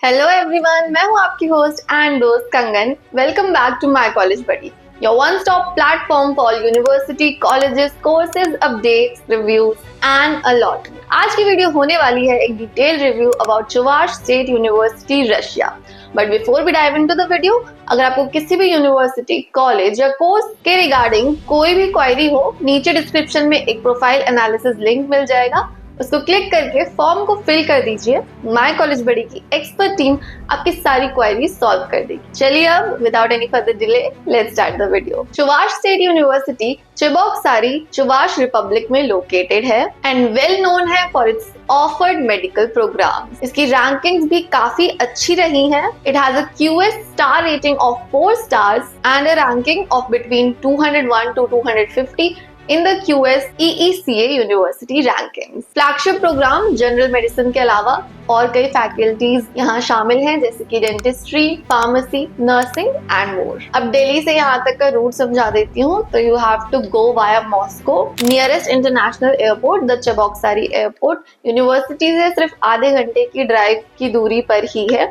Hello everyone, मैं हूं आपकी होस्ट एंड दोस्त Kangan. Welcome back to my college buddy, your one stop platform for university, colleges, courses, updates, reviews and a lot. आज की video होने वाली है एक detail review about Chuvash state university, Russia. But before we dive into the video, अगर आपको किसी भी यूनिवर्सिटी, कॉलेज या कोर्स के रिगार्डिंग कोई भी क्वेरी हो, नीचे डिस्क्रिप्शन में एक प्रोफाइल एनालिसिस लिंक मिल जाएगा, उसको क्लिक करके फॉर्म को फिल कर दीजिए। माय कॉलेज बड़ी की एक्सपर्ट टीम आपकी सारी क्वेरी सॉल्व कर देगी। चलिए अब without any further delay let's start the video. Chuvash state University Cheboksary, Chuvash Republic में लोकेटेड है एंड वेल नोन है for its offered medical programs. इसकी रैंकिंग्स भी काफी अच्छी रही हैं। It has a QS star rating of 4 stars and a ranking of between 201 to 250 in the QS EECA university rankings. Flagship program general medicine के अलावा और कई फैकल्टीज यहाँ शामिल हैं, जैसे कि dentistry, pharmacy, nursing and more. अब दिल्ली से यहाँ तक का रूट समझा देती हूँ। तो you have to go via Moscow, nearest international airport the Cheboksary airport. University से सिर्फ आधे घंटे की ड्राइव की दूरी पर ही है।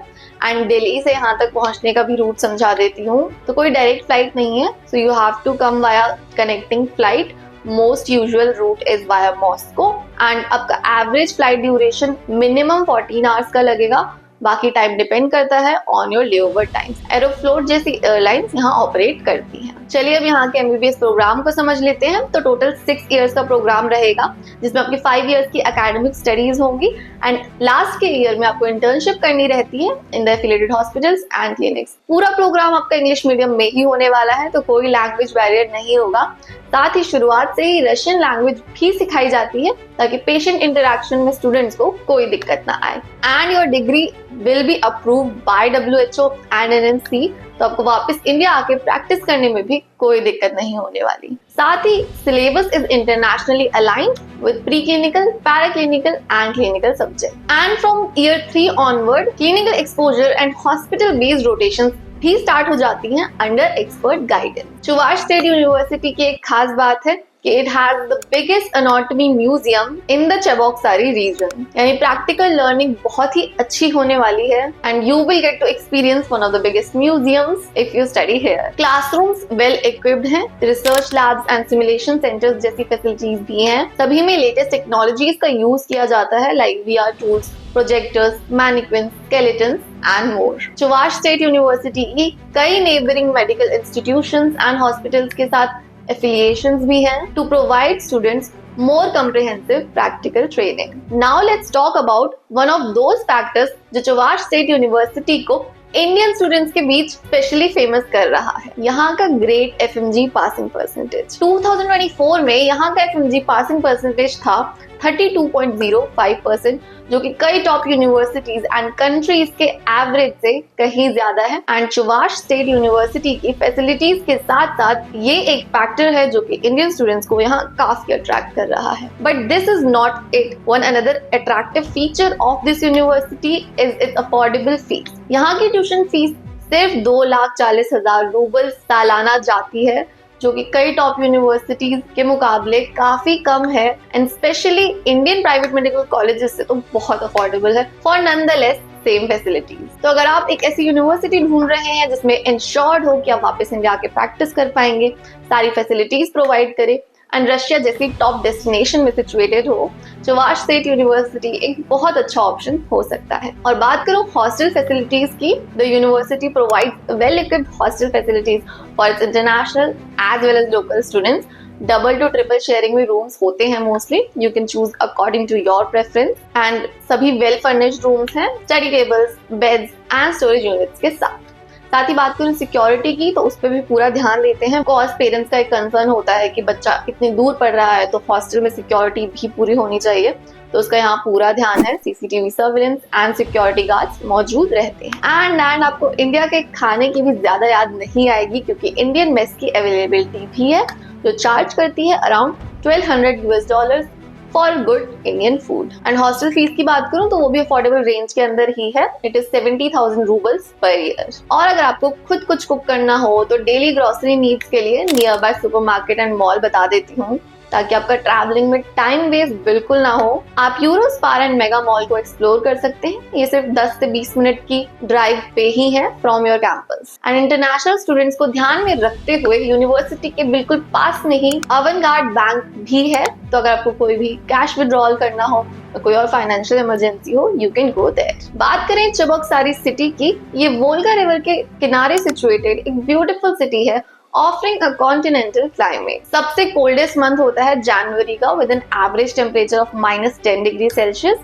एंड दिल्ली से यहाँ तक पहुँचने का भी रूट समझा देती हूँ। तो कोई डायरेक्ट फ्लाइट नहीं है, so you have to come via connecting flight. Most usual route is via Moscow and आपका average flight duration minimum 14 hours का लगेगा। बाकी टाइम डिपेंड करता है on your layover times. Aeroflot जैसी एयरलाइंस यहाँ ऑपरेट करती हैं। चलिए अब यहाँ के MBBS प्रोग्राम को समझ लेते हैं। तो टोटल 6 इयर्स का प्रोग्राम रहेगा, जिसमें आपकी 5 इयर्स की एकेडमिक स्टडीज होंगी एंड लास्ट के ईयर में आपको इंटर्नशिप करनी रहती है in the affiliated hospitals and clinics. पूरा प्रोग्राम आपका इंग्लिश मीडियम में ही होने वाला है, तो कोई लैंग्वेज बैरियर नहीं होगा। साथ ही शुरुआत से ही रशियन लैंग्वेज भी सिखाई जाती है, ताकि पेशेंट इंटरेक्शन में स्टूडेंट्स को कोई दिक्कत ना आए। And your degree will be approved by WHO and NNC, तो आपको वापस इंडिया आके प्रैक्टिस करने में भी कोई दिक्कत नहीं होने वाली। साथ ही syllabus is internationally aligned with pre clinical, para clinical and clinical subject. And from year 3 onward clinical exposure and hospital based rotation भी स्टार्ट हो जाती हैं under expert guidance. Chuvash state University की एक खास बात है कि it has the biggest anatomy museum in the Cheboksary region, यानी प्रैक्टिकल लर्निंग बहुत ही अच्छी होने वाली है and you will get to experience one of the biggest museums if you study here. Classrooms well equipped हैं, research labs and simulation centres जैसी facilities भी हैं। सभी में लेटेस्ट टेक्नोलॉजीज का यूज किया जाता है, like VR tools, projectors, mannequin, skeletons and more. चुवाश state University की कई neighbouring medical institutions and hospitals के साथ affiliations भी हैं to provide students more comprehensive practical training. Now let's talk about one of those factors जो चुवाश state university को Indian students के बीच specially famous कर रहा है, यहाँ का ग्रेट FMG पासिंग परसेंटेज। 2024 में यहाँ का FMG पासिंग परसेंटेज था 32.05%, जो कि कई टॉप यूनिवर्सिटीज एंड कंट्रीज के एवरेज से कहीं ज्यादा है। एंड चुवाश स्टेट यूनिवर्सिटी की फैसिलिटीज के साथ साथ ये एक फैक्टर है जो कि इंडियन स्टूडेंट्स को यहाँ काफी अट्रैक्ट कर रहा है। But this is not it. One another attractive feature of this university is it's affordable fees. यहाँ की ट्यूशन फीस सिर्फ 2,40,000 रूबल सालाना जाती है, जो कि कई टॉप यूनिवर्सिटीज के मुकाबले काफी कम है and specially Indian private medical colleges से तो बहुत अफोर्डेबल है फॉर नॉनदलेस सेम फैसिलिटीज। तो अगर आप एक ऐसी यूनिवर्सिटी ढूंढ रहे हैं जिसमें इंश्योर्ड हो कि आप वापस इंडिया आके प्रैक्टिस कर पाएंगे, सारी फैसिलिटीज प्रोवाइड करे एंड रशिया जैसी टॉप डेस्टिनेशन में सिचुएटेड हो, चुवाश स्टेट यूनिवर्सिटी एक बहुत अच्छा ऑप्शन हो सकता है। और बात करूं हॉस्टल फैसिलिटीज की, the university provides well equipped hostel facilities for its international as well as local students. Double to triple sharing में रूम्स होते हैं mostly, you can choose according to your preference and सभी well furnished rooms हैं, study tables, beds and storage units के साथ। साथ ही बात करूं सिक्योरिटी की, तो उस पर भी पूरा ध्यान देते हैं। कॉज पेरेंट्स का एक कंसर्न होता है कि बच्चा इतनी दूर पढ़ रहा है तो हॉस्टल में सिक्योरिटी भी पूरी होनी चाहिए, तो उसका यहाँ पूरा ध्यान है। CCTV surveillance and security guards मौजूद रहते हैं। एंड आपको इंडिया के खाने की भी ज्यादा याद नहीं आएगी, क्योंकि इंडियन मेस की अवेलेबिलिटी भी है, जो चार्ज करती है around $1,200 for good Indian food. And hostel fees की बात करूं तो वो भी अफोर्डेबल रेंज के अंदर ही है। It is 70,000 roubles per year. और अगर आपको खुद कुछ कुक करना हो तो डेली ग्रोसरी नीड्स के लिए near by supermarket and mall बता देती हूँ। ताकि आपका ट्रैवलिंग में टाइम वेस्ट बिल्कुल ना हो। आप यूरोस्पार एंड मेगा मॉल को एक्सप्लोर कर सकते हैं। ये सिर्फ 10 से 20 मिनट की ड्राइव पे ही है from your campus. And international students को ध्यान में रखते हुए यूनिवर्सिटी के बिल्कुल पास में ही अवंगार्ड बैंक भी है, तो अगर आपको कोई भी कैश विड्रॉल करना हो, कोई और फाइनेंशियल इमरजेंसी हो, यू कैन गो देयर। बात करें चबोक्सारी सिटी की, ये वोल्गा रिवर के किनारे सिचुएटेड एक ब्यूटीफुल सिटी है, ऑफरिंग अ कॉन्टिनेंटल क्लाइमेट। सबसे कोल्डेस्ट मंथ होता है जनवरी का, with an average temperature of -10 degree Celsius,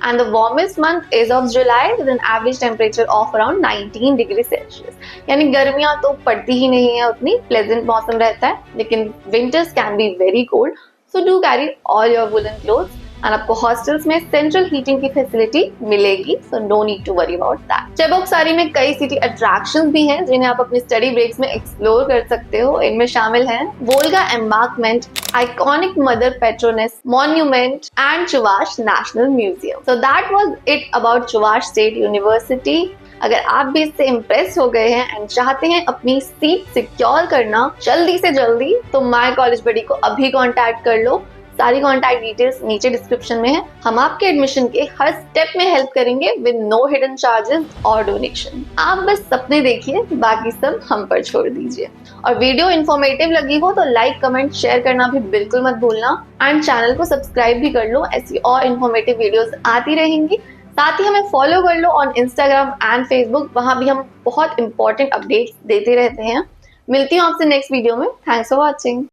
and the warmest month is of July with an average temperature of around 19 degree Celsius। यानी गर्मियां तो पड़ती ही नहीं है उतनी, प्लेजेंट मौसम रहता है, लेकिन winters can be very cold, so do carry all your woollen clothes. And आपको हॉस्टल्स में सेंट्रल हीटिंग की फैसिलिटी मिलेगी, so no need to worry about that. Cheboksary में कई सिटी अट्रैक्शंस भी हैं जिन्हें आप अपनी स्टडी ब्रेक्स में एक्सप्लोर कर सकते हो। इनमें शामिल हैं Volga embankment, iconic mother patroness monument and Chuvash national museum. So that was it about Chuvash state University. अगर आप भी इससे इम्प्रेस हो गए हैं एंड चाहते हैं अपनी सीट सिक्योर करना जल्दी से जल्दी, तो माय कॉलेज बडी को अभी कांटेक्ट कर लो। सारी कॉन्टैक्ट डिटेल्स नीचे डिस्क्रिप्शन में है। हम आपके एडमिशन के हर स्टेप में हेल्प करेंगे विद नो हिडन चार्जेस और डोनेशन। आप बस सपने देखिए, बाकी सब हम पर छोड़ दीजिए। और वीडियो इन्फॉर्मेटिव लगी हो तो लाइक, कमेंट, शेयर करना भी बिल्कुल मत भूलना। एंड चैनल को सब्सक्राइब भी कर लो, ऐसी और इन्फॉर्मेटिव वीडियोस आती रहेंगी। साथ ही हमें फॉलो कर लो ऑन इंस्टाग्राम एंड फेसबुक, वहां भी हम बहुत इंपॉर्टेंट अपडेट्स देते रहते हैं। मिलती हूँ आपसे नेक्स्ट वीडियो में। Thanks for watching.